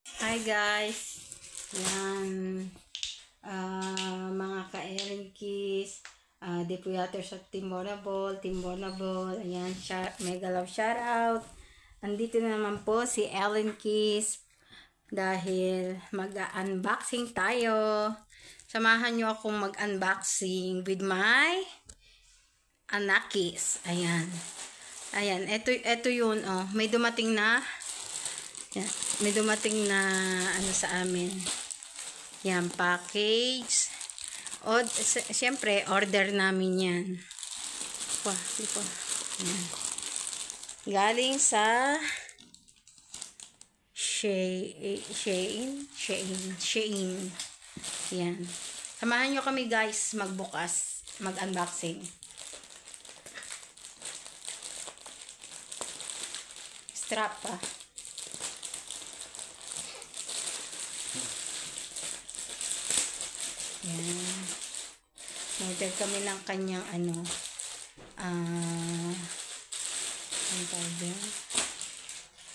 Hi guys! Yan. Mga ka-Erenkis, di po yato sa Team Bonable. Ayan, mega love shoutout. Andito na naman po si Ellen Kiss dahil mag-unboxing tayo. Samahan nyo akong mag-unboxing with my Anakis. Ayan. Ayan, ito yun. Oh. May dumating na ano sa amin. Yan, package. O, siyempre, order namin yan. Yan. Galing sa Shein. Yan. Samahan nyo kami guys magbukas, mag-unboxing. Strap pa. Yan. Order kami ng kanyang ano tawag yan?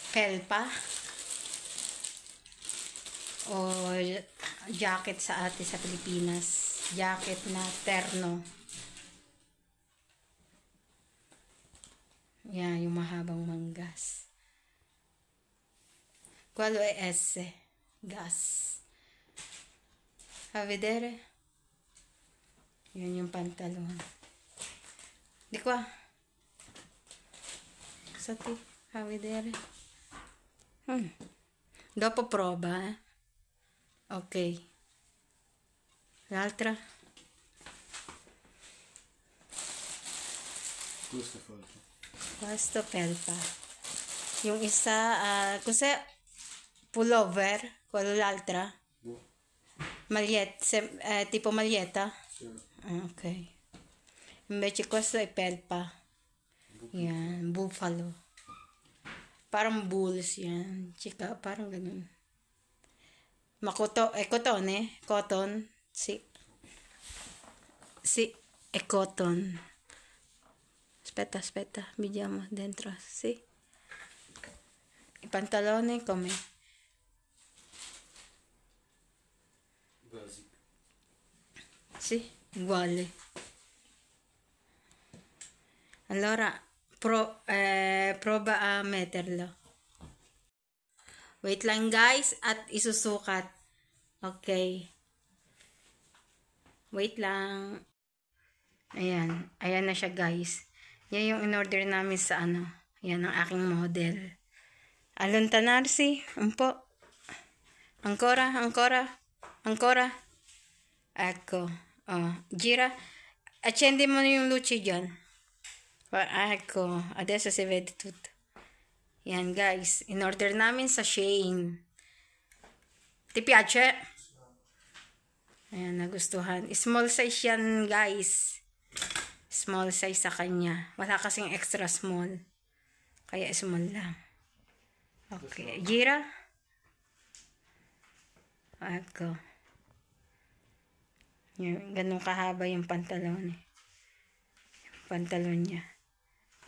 Pelpa o jacket sa ate sa Pilipinas. Jacket na terno. Yan, yung mahabang manggas. Qualo è esse? Gas. A vedere? Yun yung pantalon. Di qua. Sati. A vedere. Dopo prova, eh. Ok. L'altra? Questo felpa. Yung isa, cos'è? Pullover. Quello l'altra? Maglietta, tipo maglietta? Sì. Ok. Invece questo è pelpa. Yan, buffalo. Parang bulls yan. Chika, parang ganun. Cotone? Cotton? Sì. Sì, è cotton. Aspetta, vediamo dentro. Sì. I pantaloni come? Basic. Sì, uguale. Allora, prova a metterlo. Wait lang guys, at isusukat. Okay. Wait lang. Ayan. Ayan na siya guys. Yan yung in-order namin sa ano. Yan ang aking model. Allontanarsi. Un po. Ancora. Ecco. Oh, gira. Accendi mo yung luce dyan. Ecco. Adesso si vede tutto. Yan guys. In-order namin sa Shein. Ti piace? Ayan, nagustuhan. Small size yan guys. Small size sa kanya. Wala kasing extra small. Kaya small lang. Okay. Gira. Ecco. Yan, ganun kahaba yung pantalon eh. Pantalon niya.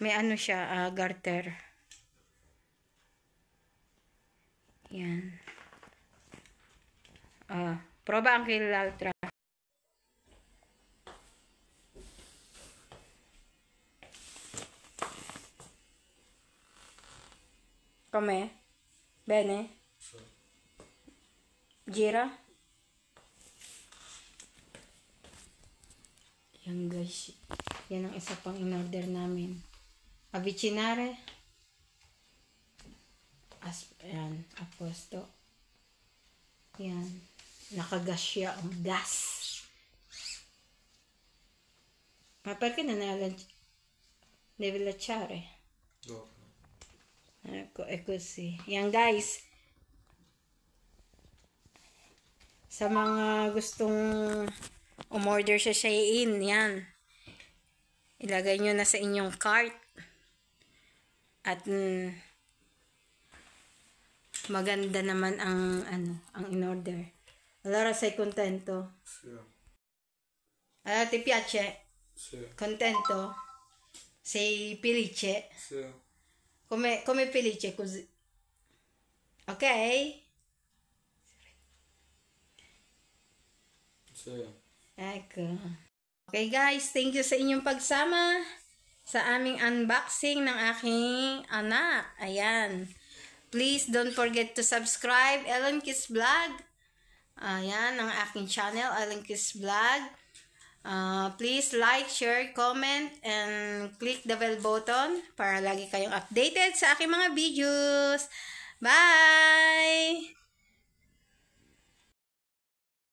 May ano siya, garter. Yan. Prova anche l'altra. Com'è? Bene? Gira? Yan guys. Yan ang isa pang in-order namin. Avvicinare. Ayan. Aposto. Yan. Nakagas siya. Ang gas. Ma perché non devi lasciare? Dopo. Ecco, è così. Yan guys. Sa mga gustong umorder sa Shein, yan. Ilagay nyo na sa inyong cart. At maganda naman ang in-order. Allora sei contento? Sì. Allora ti piace? Sì. Contento? Sei felice? Sì. Come felice così? Ok? Eko. Okay guys, thank you sa inyong pagsama sa aming unboxing ng aking anak. Ayan. Please don't forget to subscribe Ellen Kiss Vlog. Ayan, ang aking channel, Ellen Kiss Vlog. Please like, share, comment, and click the bell button para lagi kayong updated sa aking mga videos. Bye!